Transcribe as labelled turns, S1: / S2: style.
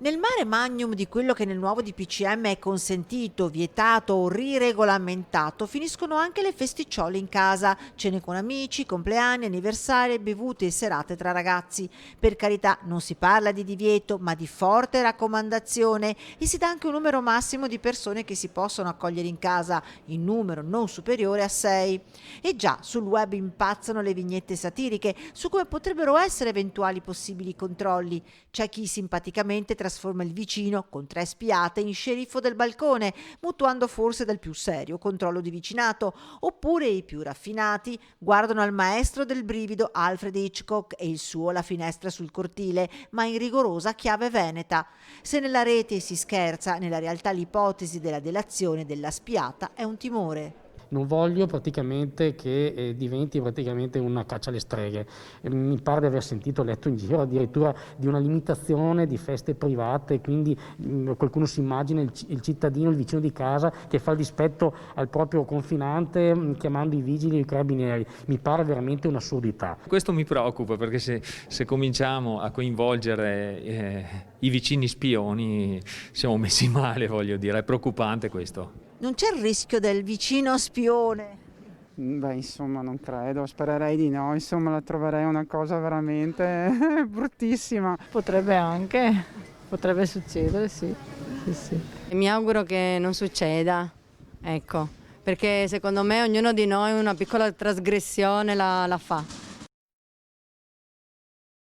S1: Nel mare magnum di quello che nel nuovo DPCM è consentito, vietato o riregolamentato, finiscono anche le festicciole in casa, cene con amici, compleanni, anniversari, bevute e serate tra ragazzi. Per carità, non si parla di divieto, ma di forte raccomandazione e si dà anche un numero massimo di persone che si possono accogliere in casa, in numero non superiore a 6. E già, sul web impazzano le vignette satiriche su come potrebbero essere eventuali possibili controlli. C'è chi simpaticamente trasforma il vicino con 3 spiate in sceriffo del balcone, mutuando forse dal più serio controllo di vicinato, oppure i più raffinati guardano al maestro del brivido Alfred Hitchcock e il suo La finestra sul cortile, ma in rigorosa chiave veneta. Se nella rete si scherza, nella realtà l'ipotesi della delazione della spiata è un timore.
S2: Non voglio praticamente che diventi praticamente una caccia alle streghe. Mi pare di aver sentito, letto in giro addirittura di una limitazione di feste private, quindi qualcuno si immagina il cittadino, il vicino di casa che fa il dispetto al proprio confinante chiamando i vigili e i carabinieri. Mi pare veramente un'assurdità.
S3: Questo mi preoccupa perché se cominciamo a coinvolgere i vicini spioni siamo messi male, voglio dire, è preoccupante questo.
S1: Non c'è il rischio del vicino spione?
S4: Beh, insomma, non credo, spererei di no, insomma, la troverei una cosa veramente bruttissima.
S5: Potrebbe succedere, sì. Sì, sì. Mi auguro che non succeda, ecco, perché secondo me ognuno di noi una piccola trasgressione la fa.